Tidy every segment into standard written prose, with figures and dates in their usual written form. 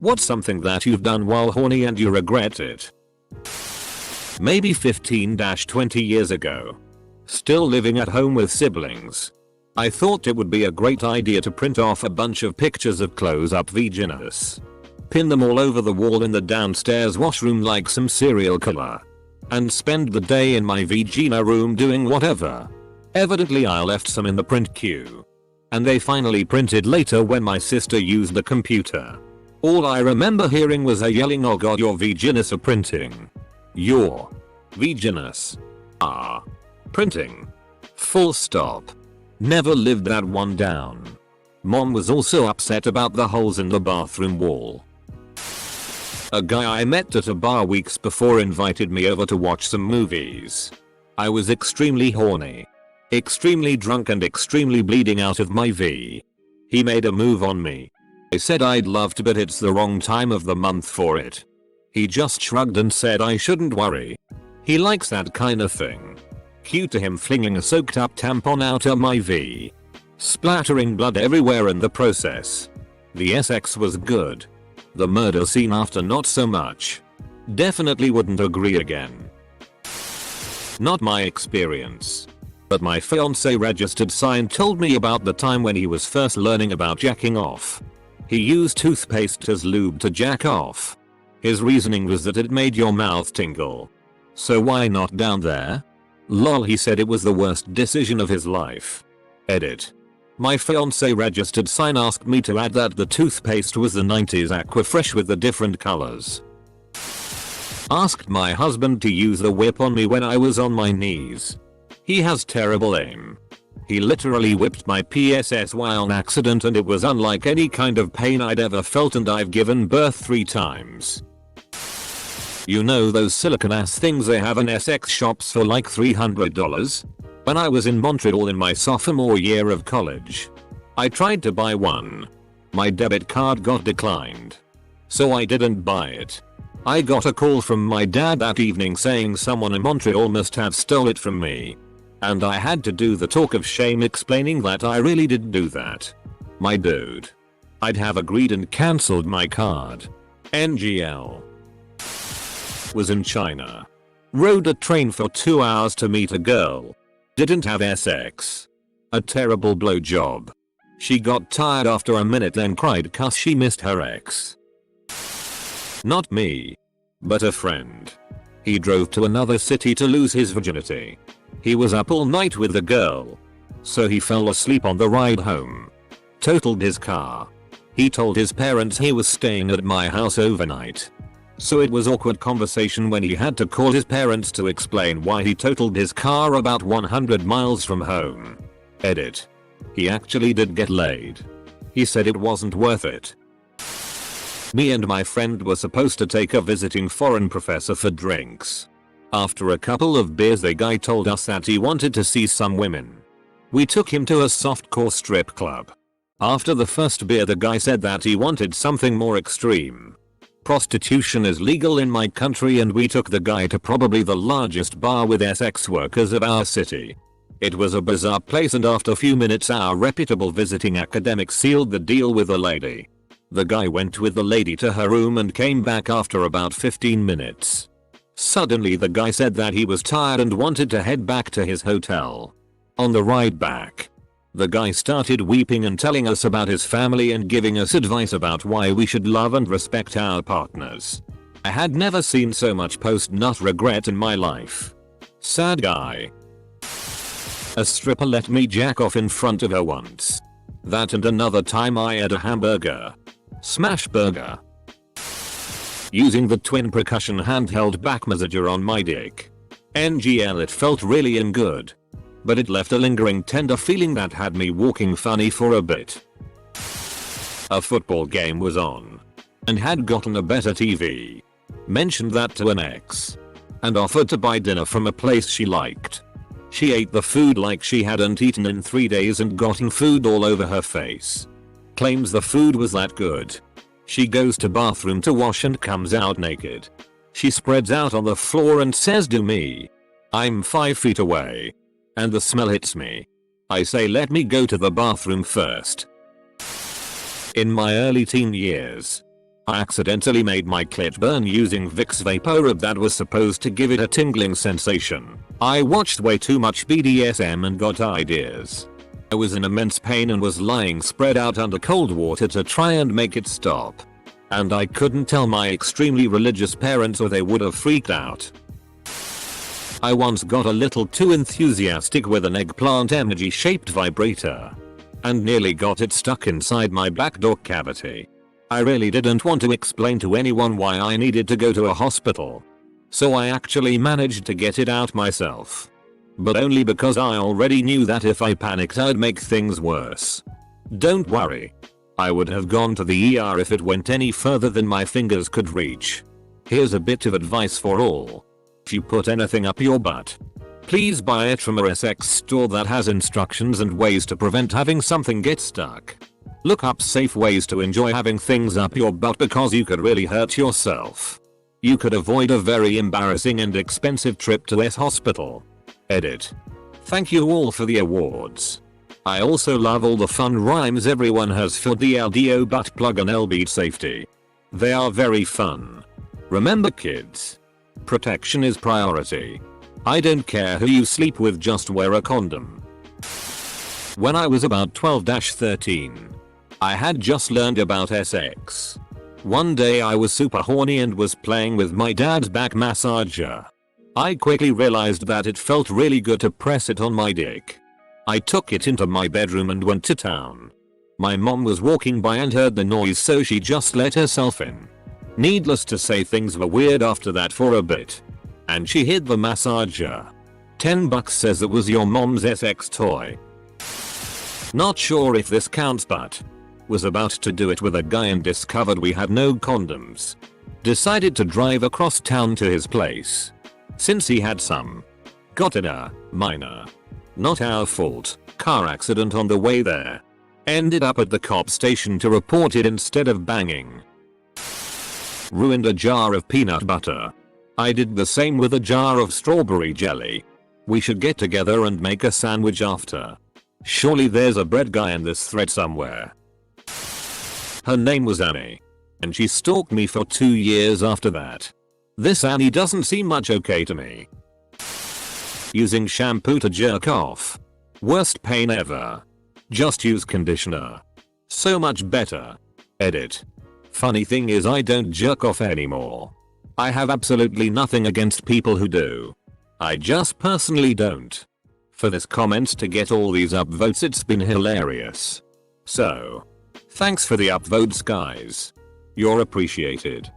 What's something that you've done while horny and you regret it? Maybe 15-20 years ago. Still living at home with siblings. I thought it would be a great idea to print off a bunch of pictures of close-up vaginas. Pin them all over the wall in the downstairs washroom like some serial killer. And spend the day in my vagina room doing whatever. Evidently I left some in the print queue. And they finally printed later when my sister used the computer. All I remember hearing was her yelling, "Oh god, your vaginas are printing. Your vaginas are printing. Full stop." Never lived that one down. Mom was also upset about the holes in the bathroom wall. A guy I met at a bar weeks before invited me over to watch some movies. I was extremely horny, extremely drunk and extremely bleeding out of my V. He made a move on me. I said I'd love to, but it's the wrong time of the month for it. He just shrugged and said I shouldn't worry. He likes that kind of thing. Cue to him flinging a soaked up tampon out of my V. Splattering blood everywhere in the process. The sex was good. The murder scene after not so much. Definitely wouldn't agree again. Not my experience. But my fiance registered sign told me about the time when he was first learning about jacking off. He used toothpaste as lube to jack off. His reasoning was that it made your mouth tingle. So why not down there? Lol, he said it was the worst decision of his life. Edit. My fiance registered sign asked me to add that the toothpaste was the 90s Aquafresh with the different colors. Asked my husband to use the whip on me when I was on my knees. He has terrible aim. He literally whipped my PSS while on accident and it was unlike any kind of pain I'd ever felt, and I've given birth 3 times. You know those silicone ass things they have in sex shops for like $300? When I was in Montreal in my sophomore year of college, I tried to buy one. My debit card got declined. So I didn't buy it. I got a call from my dad that evening saying someone in Montreal must have stole it from me. And I had to do the talk of shame explaining that I really didn't do that. My dude. I'd have agreed and cancelled my card. NGL. Was in China. Rode a train for 2 hours to meet a girl. Didn't have sex. A terrible blowjob. She got tired after a minute then cried cause she missed her ex. Not me. But a friend. He drove to another city to lose his virginity. He was up all night with the girl. So he fell asleep on the ride home. Totaled his car. He told his parents he was staying at my house overnight. So it was awkward conversation when he had to call his parents to explain why he totaled his car about 100 miles from home. Edit. He actually did get laid. He said it wasn't worth it. Me and my friend were supposed to take a visiting foreign professor for drinks. After a couple of beers the guy told us that he wanted to see some women. We took him to a softcore strip club. After the first beer the guy said that he wanted something more extreme. Prostitution is legal in my country and we took the guy to probably the largest bar with sex workers of our city. It was a bizarre place and after a few minutes our reputable visiting academic sealed the deal with the lady. The guy went with the lady to her room and came back after about 15 minutes. Suddenly the guy said that he was tired and wanted to head back to his hotel. On the ride back, the guy started weeping and telling us about his family and giving us advice about why we should love and respect our partners. I had never seen so much post-nut regret in my life. Sad guy. A stripper let me jack off in front of her once. That and another time I had a hamburger. Smash burger. Using the twin percussion handheld back massager on my dick. NGL, it felt really good. But it left a lingering tender feeling that had me walking funny for a bit. A football game was on. And had gotten a better TV. Mentioned that to an ex. And offered to buy dinner from a place she liked. She ate the food like she hadn't eaten in 3 days and gotten food all over her face. Claims the food was that good. She goes to bathroom to wash and comes out naked. She spreads out on the floor and says to me. I'm 5 feet away. And the smell hits me. I say let me go to the bathroom first. In my early teen years, I accidentally made my clit burn using Vicks VapoRub that was supposed to give it a tingling sensation. I watched way too much BDSM and got ideas. I was in immense pain and was lying spread out under cold water to try and make it stop. And I couldn't tell my extremely religious parents or they would have freaked out. I once got a little too enthusiastic with an eggplant emoji shaped vibrator. And nearly got it stuck inside my backdoor cavity. I really didn't want to explain to anyone why I needed to go to a hospital. So I actually managed to get it out myself. But only because I already knew that if I panicked I'd make things worse. Don't worry. I would have gone to the ER if it went any further than my fingers could reach. Here's a bit of advice for all. If you put anything up your butt, please buy it from a sex store that has instructions and ways to prevent having something get stuck. Look up safe ways to enjoy having things up your butt because you could really hurt yourself. You could avoid a very embarrassing and expensive trip to a hospital. Edit. Thank you all for the awards. I also love all the fun rhymes everyone has for the LDO butt plug and LB safety. They are very fun. Remember kids, protection is priority. I don't care who you sleep with, just wear a condom. When I was about 12-13, I had just learned about sex. One day I was super horny and was playing with my dad's back massager. I quickly realized that it felt really good to press it on my dick. I took it into my bedroom and went to town. My mom was walking by and heard the noise, so she just let herself in. Needless to say, things were weird after that for a bit. And she hid the massager. $10 says it was your mom's sex toy. Not sure if this counts, but was about to do it with a guy and discovered we had no condoms. Decided to drive across town to his place. Since he had some. Got in a minor, not our fault, car accident on the way there. Ended up at the cop station to report it instead of banging. Ruined a jar of peanut butter. I did the same with a jar of strawberry jelly. We should get together and make a sandwich after. Surely there's a bread guy in this thread somewhere. Her name was Annie. And she stalked me for 2 years after that. This Annie doesn't seem much okay to me. Using shampoo to jerk off. Worst pain ever. Just use conditioner. So much better. Edit. Funny thing is I don't jerk off anymore. I have absolutely nothing against people who do. I just personally don't. For this comment to get all these upvotes, it's been hilarious. So, thanks for the upvotes guys. You're appreciated.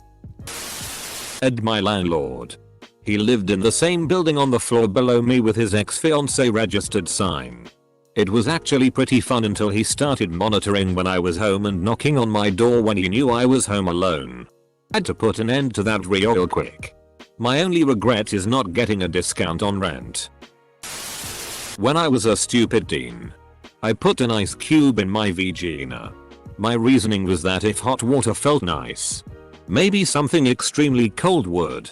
Ed, my landlord. He lived in the same building on the floor below me with his ex-fiancée registered sign. It was actually pretty fun until he started monitoring when I was home and knocking on my door when he knew I was home alone. Had to put an end to that real quick. My only regret is not getting a discount on rent. When I was a stupid teen, I put an ice cube in my vagina. My reasoning was that if hot water felt nice, maybe something extremely cold would.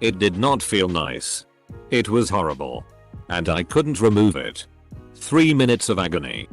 It did not feel nice. It was horrible. And I couldn't remove it. 3 minutes of agony.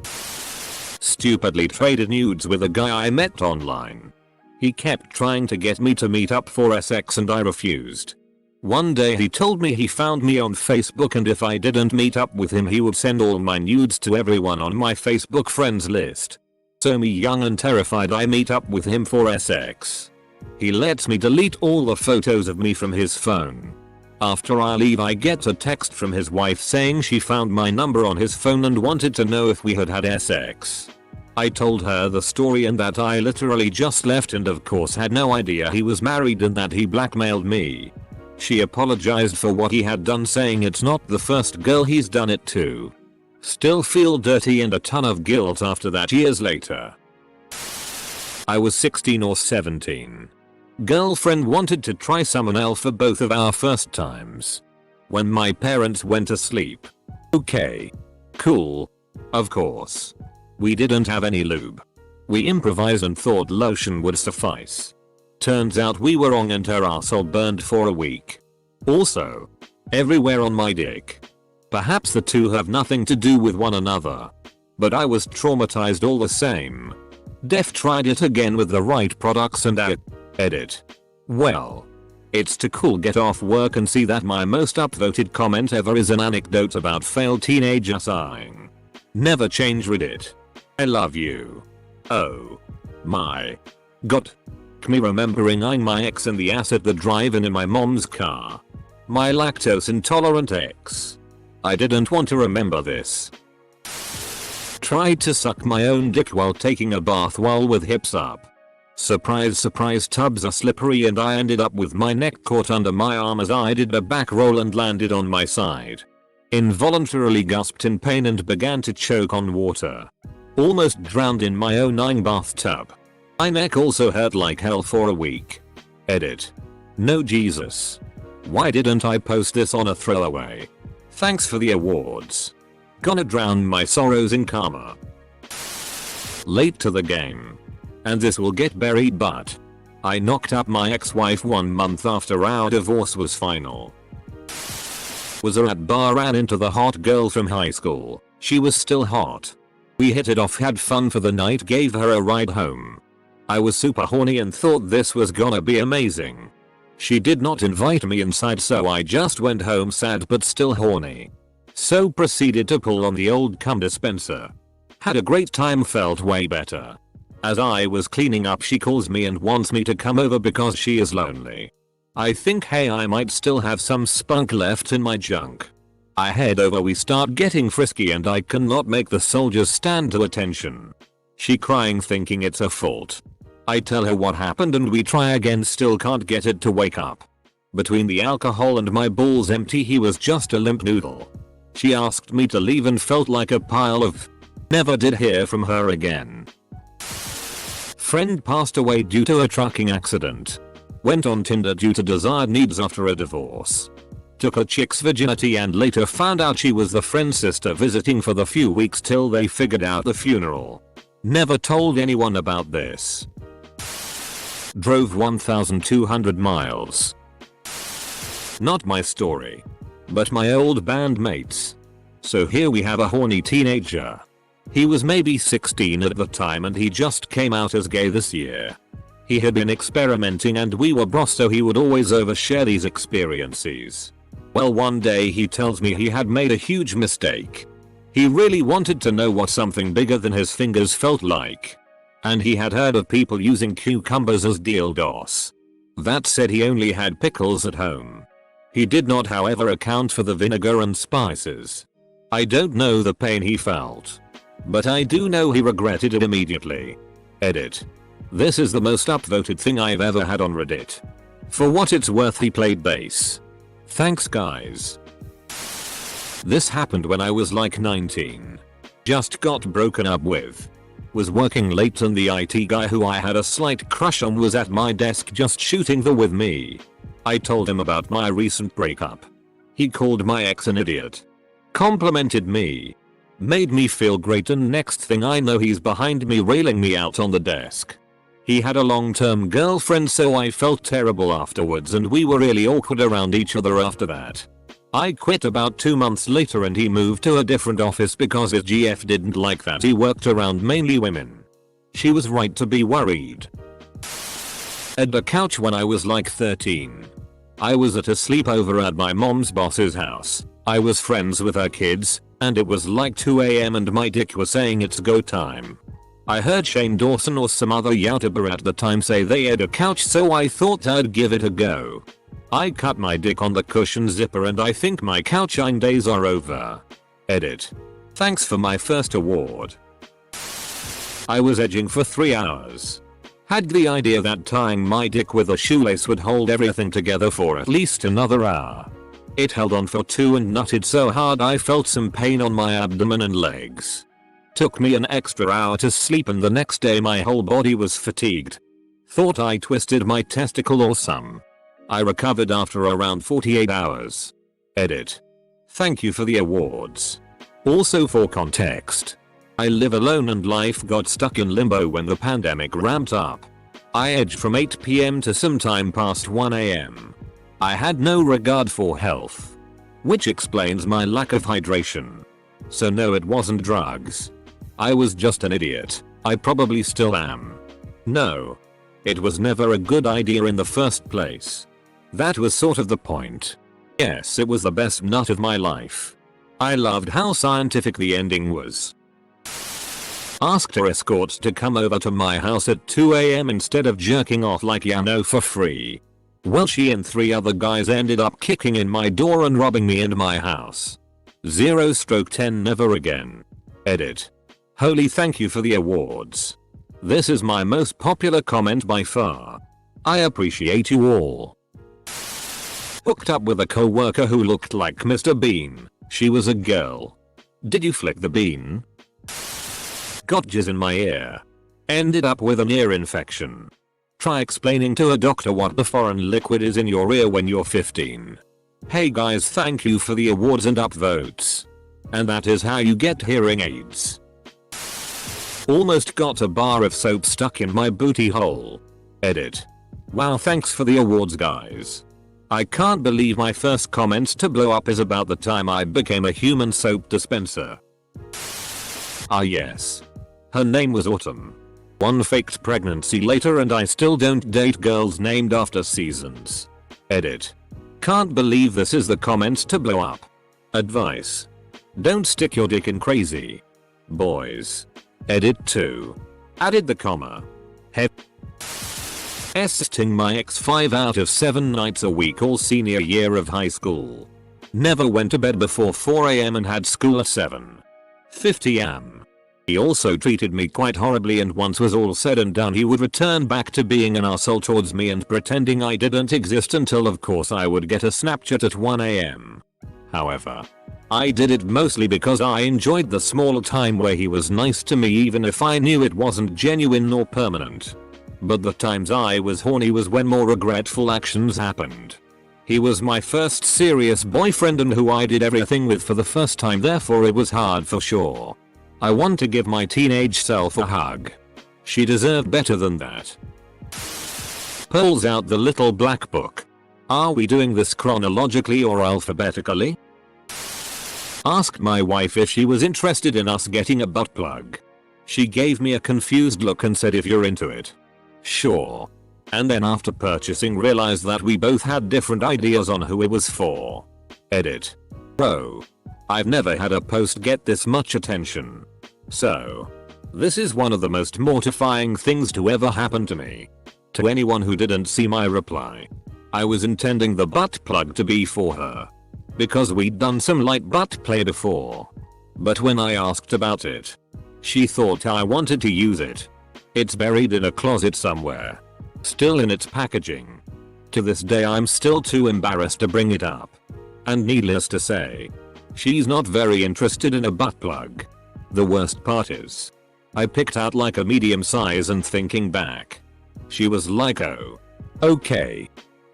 Stupidly traded nudes with a guy I met online. He kept trying to get me to meet up for sex and I refused. One day he told me he found me on Facebook and if I didn't meet up with him he would send all my nudes to everyone on my Facebook friends list. So me, young and terrified, I meet up with him for sex. He lets me delete all the photos of me from his phone. After I leave I get a text from his wife saying she found my number on his phone and wanted to know if we had had sex. I told her the story and that I literally just left and of course had no idea he was married and that he blackmailed me. She apologized for what he had done, saying it's not the first girl he's done it to. Still feel dirty and a ton of guilt after that years later. I was 16 or 17. Girlfriend wanted to try someone else for both of our first times. When my parents went to sleep. Okay. Cool. Of course. We didn't have any lube. We improvised and thought lotion would suffice. Turns out we were wrong and her arsehole burned for a week. Also, everywhere on my dick. Perhaps the two have nothing to do with one another. But I was traumatized all the same. Def tried it again with the right products and edit. Well, it's too cool get off work and see that my most upvoted comment ever is an anecdote about failed teenager sighing. Never change Reddit. I love you. Oh my god. Me remembering eyeing my ex in the ass at the drive-in in my mom's car. My lactose intolerant ex. I didn't want to remember this. Tried to suck my own dick while taking a bath while with hips up. Surprise surprise, tubs are slippery and I ended up with my neck caught under my arm as I did a back roll and landed on my side. Involuntarily gasped in pain and began to choke on water. Almost drowned in my own bathtub. My neck also hurt like hell for a week. Edit. No Jesus. Why didn't I post this on a throwaway? Thanks for the awards. Gonna drown my sorrows in karma. Late to the game. And this will get buried, but I knocked up my ex-wife 1 month after our divorce was final. Was at bar, ran into the hot girl from high school. She was still hot. We hit it off, had fun for the night, gave her a ride home. I was super horny and thought this was gonna be amazing. She did not invite me inside, so I just went home sad but still horny. So proceeded to pull on the old cum dispenser. Had a great time, felt way better. As I was cleaning up, she calls me and wants me to come over because she is lonely. I think, hey, I might still have some spunk left in my junk. I head over, we start getting frisky and I cannot make the soldiers stand to attention. She crying thinking it's her fault. I tell her what happened and we try again, still can't get it to wake up. Between the alcohol and my balls empty, he was just a limp noodle. She asked me to leave and felt like a pile of... Never did hear from her again. Friend passed away due to a trucking accident. Went on Tinder due to desired needs after a divorce. Took a chick's virginity and later found out she was the friend's sister, visiting for the few weeks till they figured out the funeral. Never told anyone about this. Drove 1,200 miles. Not my story. But my old bandmates. So here we have a horny teenager. He was maybe 16 at the time and he just came out as gay this year. He had been experimenting and we were bros, so he would always overshare these experiences. Well, one day he tells me he had made a huge mistake. He really wanted to know what something bigger than his fingers felt like. And he had heard of people using cucumbers as dildos. That said, he only had pickles at home. He did not, however, account for the vinegar and spices. I don't know the pain he felt. But I do know he regretted it immediately. Edit. This is the most upvoted thing I've ever had on Reddit. For what it's worth, he played bass. Thanks guys. This happened when I was like 19. Just got broken up with. Was working late and the IT guy who I had a slight crush on was at my desk just shooting the with me. I told him about my recent breakup. He called my ex an idiot. Complimented me. Made me feel great, and next thing I know he's behind me railing me out on the desk. He had a long-term girlfriend, so I felt terrible afterwards and we were really awkward around each other after that. I quit about 2 months later and he moved to a different office because his GF didn't like that he worked around mainly women. She was right to be worried. At the couch when I was like 13. I was at a sleepover at my mom's boss's house. I was friends with her kids, and it was like 2 AM and my dick was saying it's go time. I heard Shane Dawson or some other YouTuber at the time say they had a couch, so I thought I'd give it a go. I cut my dick on the cushion zipper and I think my couching days are over. Edit. Thanks for my first award. I was edging for 3 hours. Had the idea that tying my dick with a shoelace would hold everything together for at least another hour. It held on for 2 and nutted so hard I felt some pain on my abdomen and legs. Took me an extra hour to sleep and the next day my whole body was fatigued. Thought I twisted my testicle or some. I recovered after around 48 hours. Edit. Thank you for the awards. Also, for context, I live alone and life got stuck in limbo when the pandemic ramped up. I edged from 8 PM to sometime past 1 AM. I had no regard for health. Which explains my lack of hydration. So no, it wasn't drugs. I was just an idiot. I probably still am. No. It was never a good idea in the first place. That was sort of the point. Yes, it was the best nut of my life. I loved how scientific the ending was. Asked her escort to come over to my house at 2 AM instead of jerking off like Yano for free. Well, she and 3 other guys ended up kicking in my door and robbing me and my house. 0/10 never again. Edit. Holy thank you for the awards. This is my most popular comment by far. I appreciate you all. Hooked up with a co-worker who looked like Mr. Bean. She was a girl. Did you flick the bean? Got jizz in my ear. Ended up with an ear infection. Try explaining to a doctor what the foreign liquid is in your ear when you're 15. Hey guys, thank you for the awards and upvotes. And that is how you get hearing aids. Almost got a bar of soap stuck in my booty hole. Edit. Wow, thanks for the awards guys. I can't believe my first comment to blow up is about the time I became a human soap dispenser. Ah yes. Her name was Autumn. One faked pregnancy later and I still don't date girls named after seasons. Edit. Can't believe this is the comment to blow up. Advice. Don't stick your dick in crazy boys. Edit 2. Added the comma. Sting my ex 5 out of 7 nights a week all senior year of high school. Never went to bed before 4 AM and had school at 7:50 am. He also treated me quite horribly, and once was all said and done he would return back to being an asshole towards me and pretending I didn't exist until of course I would get a Snapchat at 1 AM. However, I did it mostly because I enjoyed the small time where he was nice to me even if I knew it wasn't genuine nor permanent. But the times I was horny was when more regretful actions happened. He was my first serious boyfriend and who I did everything with for the first time, therefore it was hard for sure. I want to give my teenage self a hug. She deserved better than that. Pulls out the little black book. Are we doing this chronologically or alphabetically? Asked my wife if she was interested in us getting a butt plug. She gave me a confused look and said if you're into it. Sure. And then after purchasing realized that we both had different ideas on who it was for. Edit. Bro. I've never had a post get this much attention. So. This is one of the most mortifying things to ever happen to me. To anyone who didn't see my reply. I was intending the butt plug to be for her. Because we'd done some light butt play before. But when I asked about it, she thought I wanted to use it. It's buried in a closet somewhere. Still in its packaging. To this day I'm still too embarrassed to bring it up. And needless to say, she's not very interested in a butt plug. The worst part is, I picked out like a medium size and thinking back, she was like, oh. Okay.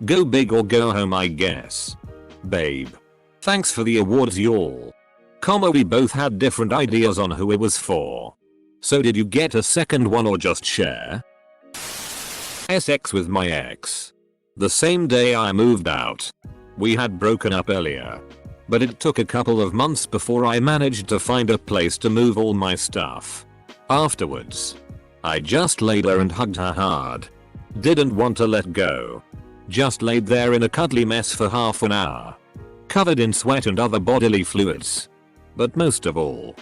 Go big or go home I guess. Babe. Thanks for the awards y'all. We both had different ideas on who it was for. So did you get a second one or just share? Sex with my ex. The same day I moved out. We had broken up earlier. But it took a couple of months before I managed to find a place to move all my stuff. Afterwards, I just laid her and hugged her hard. Didn't want to let go. Just laid there in a cuddly mess for half an hour. Covered in sweat and other bodily fluids. But most of all,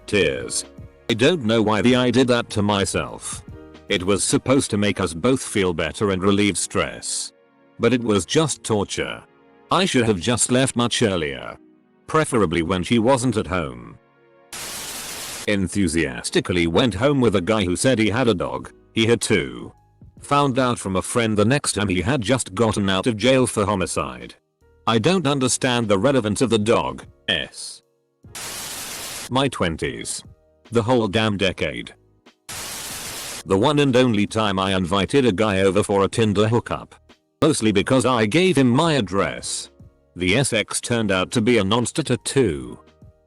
tears. I don't know why I did that to myself. It was supposed to make us both feel better and relieve stress. But it was just torture. I should have just left much earlier. Preferably when she wasn't at home. Enthusiastically went home with a guy who said he had a dog. He had 2. Found out from a friend the next time he had just gotten out of jail for homicide. I don't understand the relevance of the dog. My 20s. The whole damn decade. The one and only time I invited a guy over for a Tinder hookup. Mostly because I gave him my address. The SX turned out to be a non-starter too.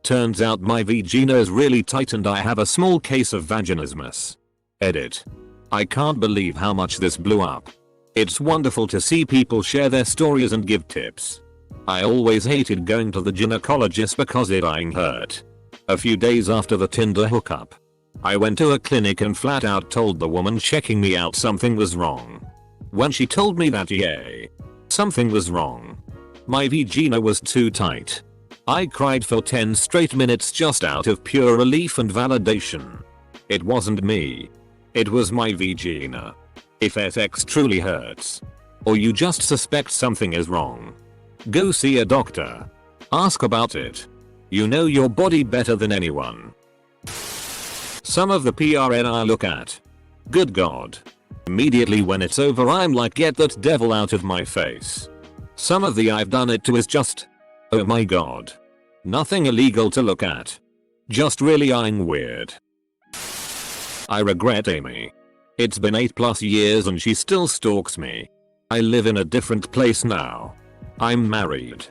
Turns out my vagina is really tight and I have a small case of vaginismus. Edit. I can't believe how much this blew up. It's wonderful to see people share their stories and give tips. I always hated going to the gynecologist because it hurt. A few days after the Tinder hookup, I went to a clinic and flat out told the woman checking me out something was wrong. When she told me that something was wrong. My vagina was too tight. I cried for 10 straight minutes just out of pure relief and validation. It wasn't me. It was my vagina. If sex truly hurts, or you just suspect something is wrong, go see a doctor. Ask about it. You know your body better than anyone. Some of the PRN I look at. Good God. Immediately when it's over I'm like, get that devil out of my face. Some of the I've done it to is just, oh my god. Nothing illegal to look at. Just really eyeing weird. I regret Amy. It's been 8+ years and she still stalks me. I live in a different place now. I'm married.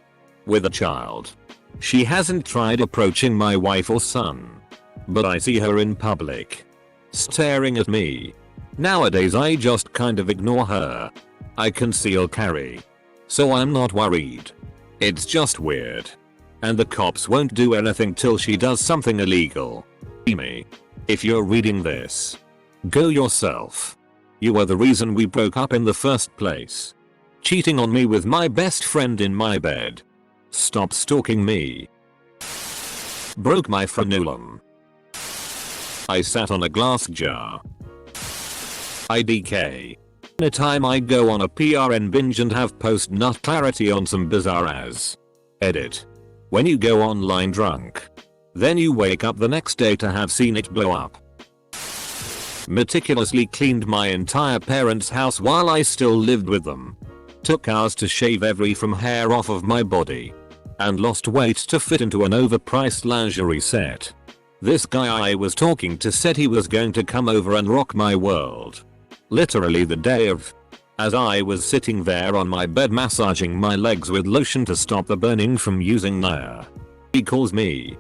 With a child. She hasn't tried approaching my wife or son. But I see her in public. Staring at me. Nowadays I just kind of ignore her. I conceal carry. So I'm not worried. It's just weird. And the cops won't do anything till she does something illegal. Amy. If you're reading this. Go yourself. You were the reason we broke up in the first place. Cheating on me with my best friend in my bed. Stop stalking me. Broke my frenulum. I sat on a glass jar. IDK. A time I go on a PRN binge and have post-nut clarity on some bizarre ass. Edit. When you go online drunk. Then you wake up the next day to have seen it blow up. Meticulously cleaned my entire parents' house while I still lived with them. Took hours to shave every from hair off of my body. And lost weight to fit into an overpriced lingerie set. This guy I was talking to said he was going to come over and rock my world. Literally the day of. As I was sitting there on my bed massaging my legs with lotion to stop the burning from using Nair. He calls me.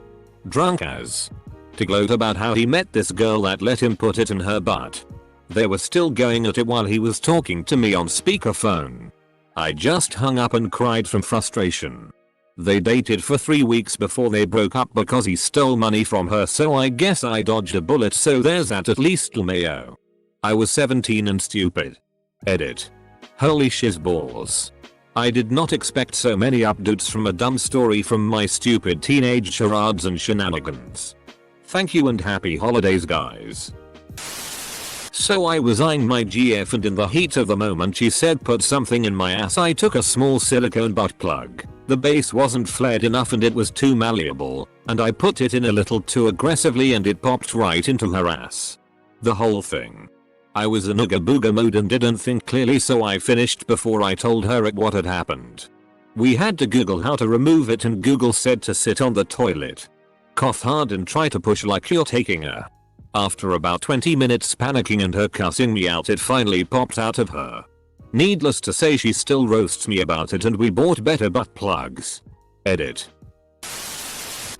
Drunk as. To gloat about how he met this girl that let him put it in her butt. They were still going at it while he was talking to me on speakerphone. I just hung up and cried from frustration. They dated for 3 weeks before they broke up because he stole money from her, so I guess I dodged a bullet, so there's that at least. LMAO. I was 17 and stupid. Edit. Holy shizballs. I did not expect so many updates from a dumb story from my stupid teenage charades and shenanigans. Thank you and happy holidays guys. So I was eyeing my GF and in the heat of the moment she said put something in my ass. I took a small silicone butt plug. The base wasn't flared enough and it was too malleable, and I put it in a little too aggressively and it popped right into her ass. The whole thing. I was in ooga booga mode and didn't think clearly, so I finished before I told her what had happened. We had to Google how to remove it and Google said to sit on the toilet. Cough hard and try to push like you're taking a. After about 20 minutes panicking and her cussing me out, it finally popped out of her. Needless to say she still roasts me about it and we bought better butt plugs. Edit.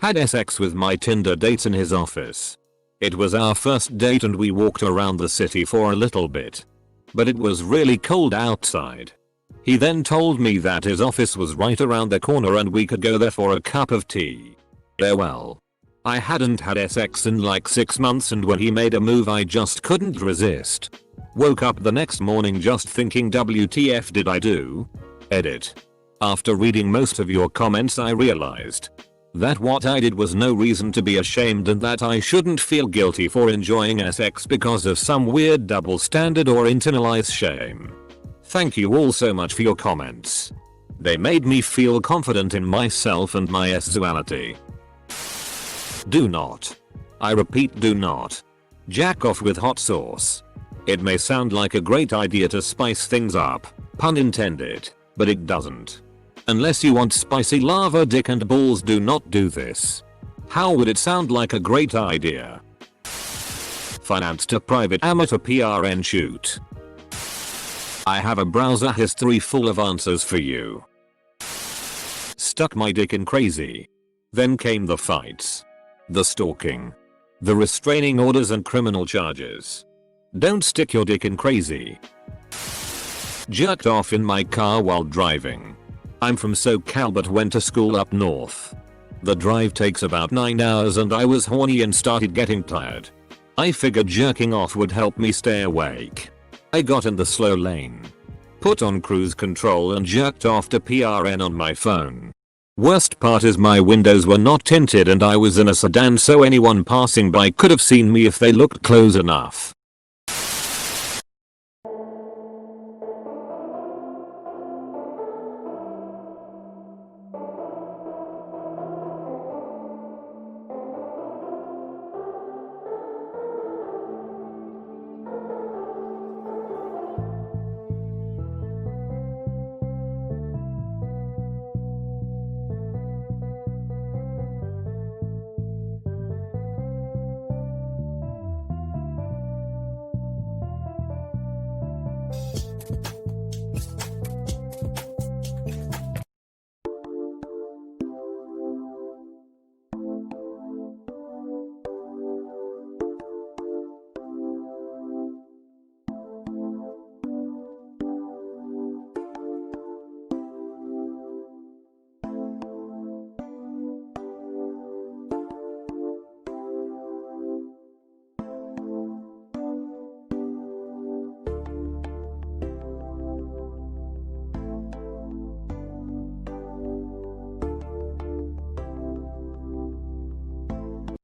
Had sex with my Tinder date in his office. It was our first date and we walked around the city for a little bit. But it was really cold outside. He then told me that his office was right around the corner and we could go there for a cup of tea. Well, I hadn't had sex in like 6 months and when he made a move I just couldn't resist. Woke up the next morning just thinking WTF did I do? Edit. After reading most of your comments I realized that what I did was no reason to be ashamed and that I shouldn't feel guilty for enjoying sex because of some weird double standard or internalized shame. Thank you all so much for your comments. They made me feel confident in myself and my sexuality. Do not. I repeat, do not. Jack off with hot sauce. It may sound like a great idea to spice things up, pun intended, but it doesn't. Unless you want spicy lava dick and balls, do not do this. How would it sound like a great idea? Financed a private amateur PRN shoot. I have a browser history full of answers for you. Stuck my dick in crazy. Then came the fights. The stalking. The restraining orders and criminal charges. Don't stick your dick in crazy. Jerked off in my car while driving. I'm from SoCal but went to school up north. The drive takes about 9 hours and I was horny and started getting tired. I figured jerking off would help me stay awake. I got in the slow lane, put on cruise control and jerked off to PRN on my phone. Worst part is my windows were not tinted and I was in a sedan, so anyone passing by could have seen me if they looked close enough.